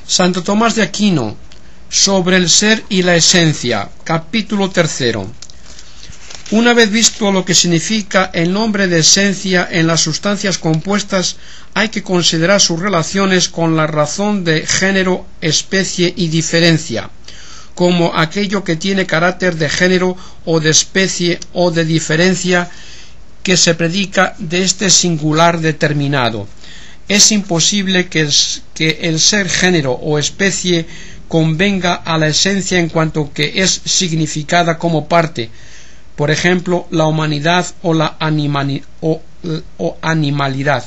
Santo Tomás de Aquino, sobre el ser y la esencia, capítulo 3. Una vez visto lo que significa el nombre de esencia en las sustancias compuestas, hay que considerar sus relaciones con la razón de género, especie y diferencia, como aquello que tiene carácter de género o de especie o de diferencia que se predica de este singular determinado. Es imposible que el ser género o especie convenga a la esencia en cuanto que es significada como parte, por ejemplo, la humanidad o la animalidad.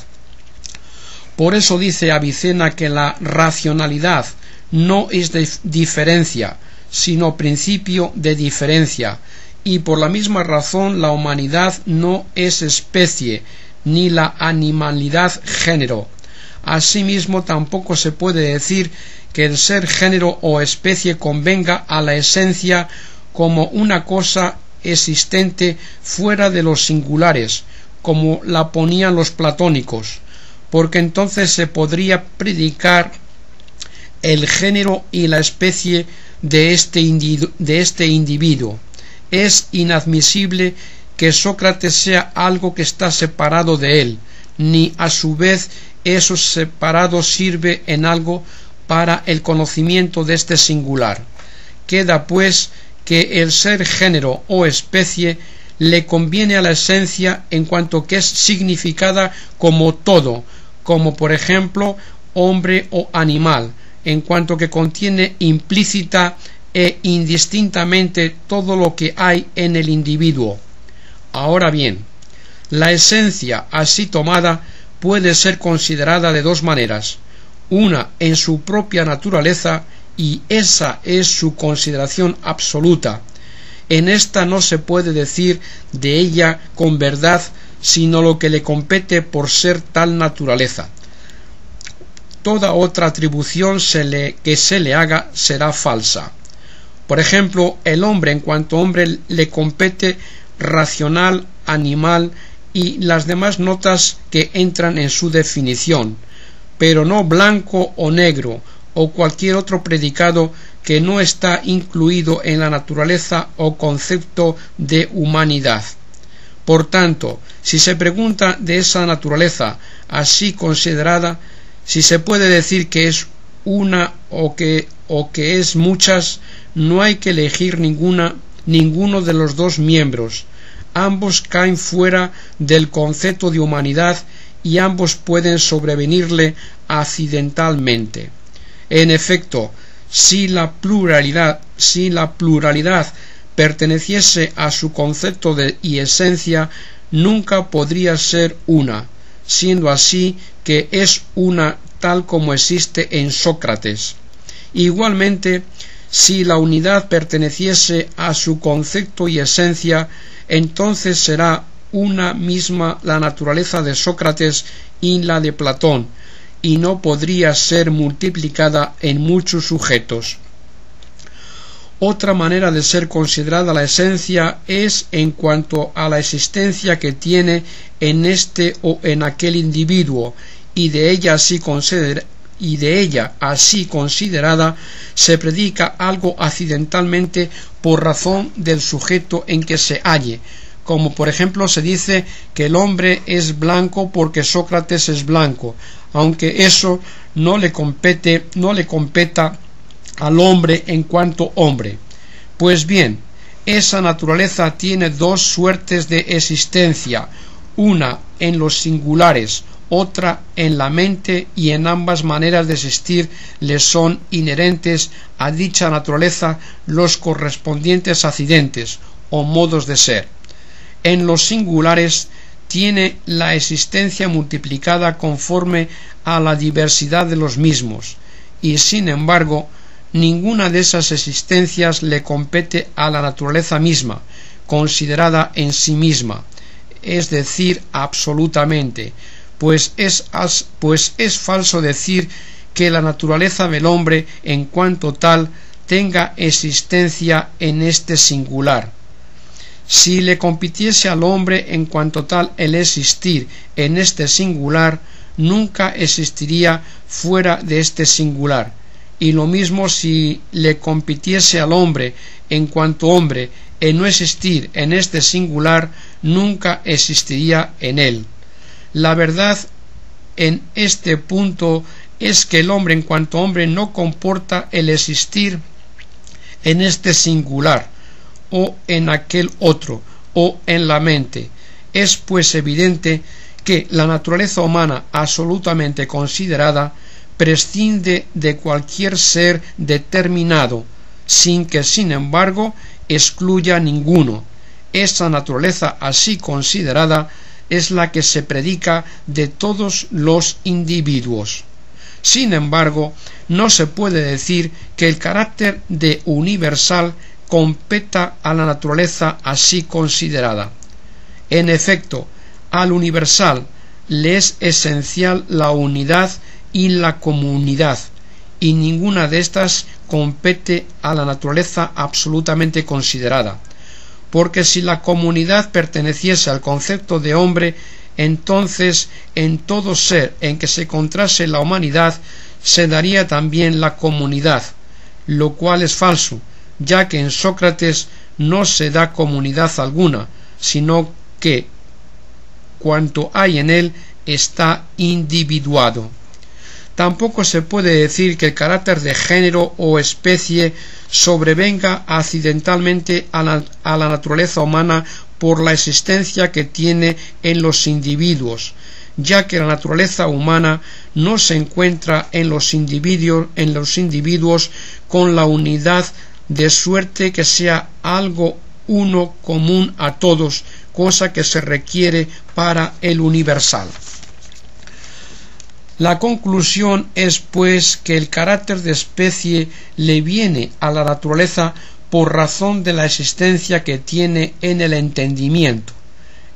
Por eso dice Avicena que la racionalidad no es de diferencia, sino principio de diferencia, y por la misma razón la humanidad no es especie, ni la animalidad género. Asimismo, tampoco se puede decir que el ser género o especie convenga a la esencia como una cosa existente fuera de los singulares, como la ponían los platónicos, porque entonces se podría predicar el género y la especie de este individuo. Es inadmisible que Sócrates sea algo que está separado de él, ni a su vez eso separado sirve en algo para el conocimiento de este singular. Queda pues que el ser género o especie le conviene a la esencia en cuanto que es significada como todo, como por ejemplo hombre o animal, en cuanto que contiene implícita e indistintamente todo lo que hay en el individuo. Ahora bien, la esencia así tomada puede ser considerada de dos maneras: una en su propia naturaleza, y esa es su consideración absoluta. En esta no se puede decir de ella con verdad sino lo que le compete por ser tal naturaleza. Toda otra atribución que se le haga será falsa. Por ejemplo, el hombre en cuanto hombre le compete racional, animal y las demás notas que entran en su definición, pero no blanco o negro o cualquier otro predicado que no está incluido en la naturaleza o concepto de humanidad. Por tanto, si se pregunta de esa naturaleza así considerada, si se puede decir que es una o que es muchas, no hay que elegir ninguno de los dos miembros. Ambos caen fuera del concepto de humanidad y ambos pueden sobrevenirle accidentalmente. En efecto, si la pluralidad perteneciese a su concepto y esencia, nunca podría ser una, siendo así que es una tal como existe en Sócrates. Igualmente, si la unidad perteneciese a su concepto y esencia, entonces será una misma la naturaleza de Sócrates y la de Platón, y no podría ser multiplicada en muchos sujetos. Otra manera de ser considerada la esencia es en cuanto a la existencia que tiene en este o en aquel individuo, y de ella así considerada se predica algo accidentalmente por razón del sujeto en que se halle, como por ejemplo se dice que el hombre es blanco porque Sócrates es blanco, aunque eso no le competa al hombre en cuanto hombre. Pues bien, esa naturaleza tiene dos suertes de existencia, una en los singulares, otra en la mente, y en ambas maneras de existir le son inherentes a dicha naturaleza los correspondientes accidentes o modos de ser. En los singulares tiene la existencia multiplicada conforme a la diversidad de los mismos, y sin embargo ninguna de esas existencias le compete a la naturaleza misma, considerada en sí misma, es decir, absolutamente, pues es falso decir que la naturaleza del hombre en cuanto tal tenga existencia en este singular. Si le compitiese al hombre en cuanto tal el existir en este singular, nunca existiría fuera de este singular, y lo mismo si le compitiese al hombre en cuanto hombre en no existir en este singular, nunca existiría en él. La verdad en este punto es que el hombre en cuanto hombre no comporta el existir en este singular, o en aquel otro, o en la mente. Es pues evidente que la naturaleza humana absolutamente considerada prescinde de cualquier ser determinado, sin que sin embargo excluya ninguno. Esa naturaleza así considerada es la que se predica de todos los individuos. Sin embargo, no se puede decir que el carácter de universal competa a la naturaleza así considerada. En efecto, al universal le es esencial la unidad y la comunidad, y ninguna de estas compete a la naturaleza absolutamente considerada, porque si la comunidad perteneciese al concepto de hombre, entonces en todo ser en que se encontrase la humanidad se daría también la comunidad, lo cual es falso, ya que en Sócrates no se da comunidad alguna, sino que cuanto hay en él está individuado. Tampoco se puede decir que el carácter de género o especie sobrevenga accidentalmente a la naturaleza humana por la existencia que tiene en los individuos, ya que la naturaleza humana no se encuentra en los individuos con la unidad, de suerte que sea algo uno común a todos, cosa que se requiere para el universal. La conclusión es, pues, que el carácter de especie le viene a la naturaleza por razón de la existencia que tiene en el entendimiento.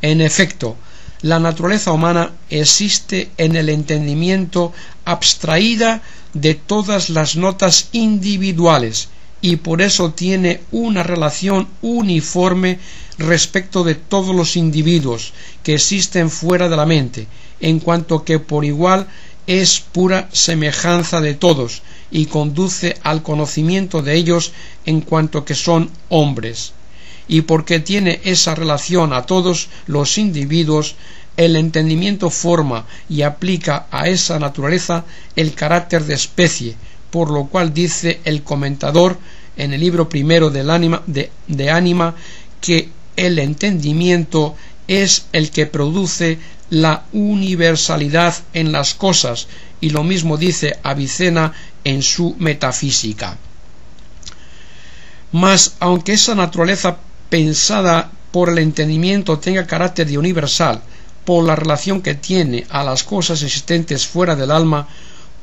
En efecto, la naturaleza humana existe en el entendimiento abstraída de todas las notas individuales, y por eso tiene una relación uniforme respecto de todos los individuos que existen fuera de la mente, en cuanto que por igual es pura semejanza de todos y conduce al conocimiento de ellos en cuanto que son hombres. Y porque tiene esa relación a todos los individuos, el entendimiento forma y aplica a esa naturaleza el carácter de especie, por lo cual dice el comentador en el libro primero del Ánima que el entendimiento es el que produce la universalidad en las cosas, y lo mismo dice Avicena en su Metafísica. Mas aunque esa naturaleza pensada por el entendimiento tenga carácter de universal, por la relación que tiene a las cosas existentes fuera del alma,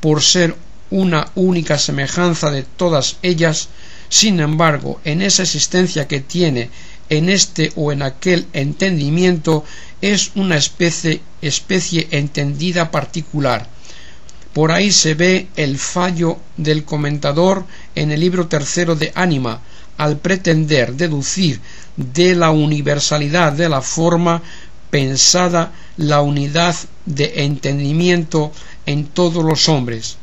por ser una única semejanza de todas ellas, sin embargo, en esa existencia que tiene en este o en aquel entendimiento, es una especie entendida particular. Por ahí se ve el fallo del comentador en el libro tercero de Ánima, al pretender deducir de la universalidad de la forma pensada la unidad de entendimiento en todos los hombres.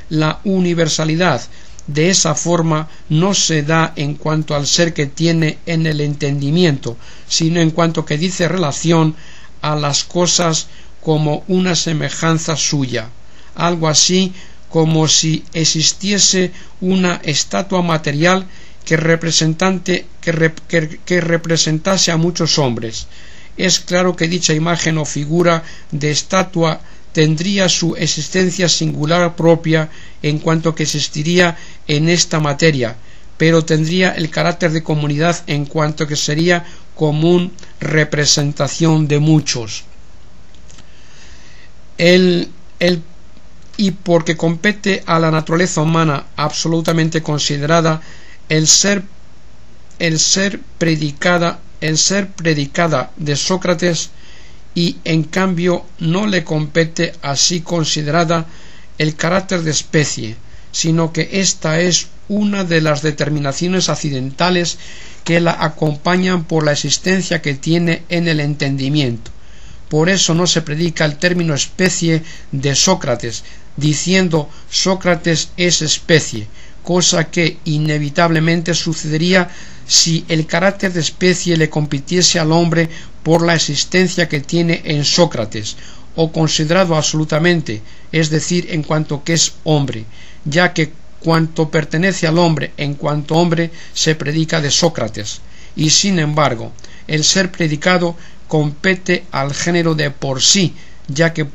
La universalidad de esa forma no se da en cuanto al ser que tiene en el entendimiento, sino en cuanto que dice relación a las cosas como una semejanza suya, algo así como si existiese una estatua material que representase a muchos hombres. Es claro que dicha imagen o figura de estatua tendría su existencia singular propia en cuanto que existiría en esta materia, pero tendría el carácter de comunidad en cuanto que sería común representación de muchos. Y porque compete a la naturaleza humana absolutamente considerada el ser predicada de Sócrates, y en cambio no le compete así considerada el carácter de especie, sino que esta es una de las determinaciones accidentales que la acompañan por la existencia que tiene en el entendimiento. Por eso no se predica el término especie de Sócrates, diciendo Sócrates es especie, cosa que inevitablemente sucedería si el carácter de especie le compitiese al hombre por la existencia que tiene en Sócrates, o considerado absolutamente, es decir, en cuanto que es hombre, ya que cuanto pertenece al hombre en cuanto hombre se predica de Sócrates, y sin embargo el ser predicado compete al género de por sí, ya que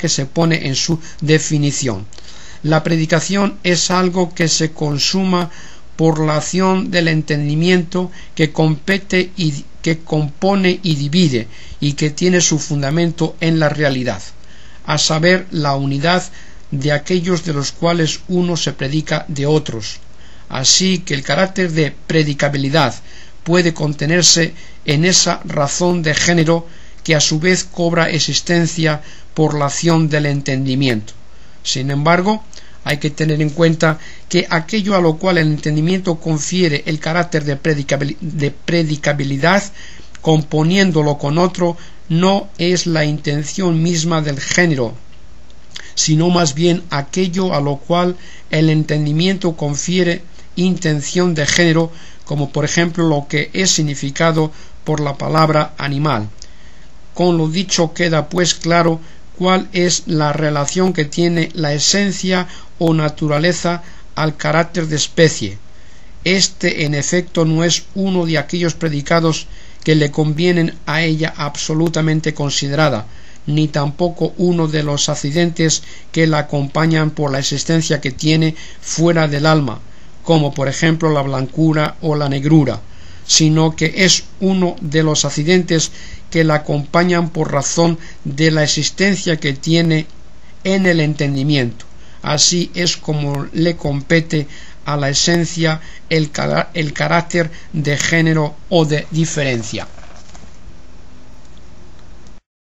se pone en su definición. La predicación es algo que se consuma por la acción del entendimiento que compete y que compone y divide, y que tiene su fundamento en la realidad, a saber, la unidad de aquellos de los cuales uno se predica de otros. Así que el carácter de predicabilidad puede contenerse en esa razón de género que a su vez cobra existencia por la acción del entendimiento. Sin embargo, hay que tener en cuenta que aquello a lo cual el entendimiento confiere el carácter de predicabilidad, componiéndolo con otro, no es la intención misma del género, sino más bien aquello a lo cual el entendimiento confiere intención de género, como por ejemplo lo que es significado por la palabra animal. Con lo dicho queda pues claro cuál es la relación que tiene la esencia o naturaleza al carácter de especie. Este en efecto no es uno de aquellos predicados que le convienen a ella absolutamente considerada, ni tampoco uno de los accidentes que la acompañan por la existencia que tiene fuera del alma, como por ejemplo la blancura o la negrura, sino que es uno de los accidentes que la acompañan por razón de la existencia que tiene en el entendimiento. Así es como le compete a la esencia el carácter de género o de diferencia.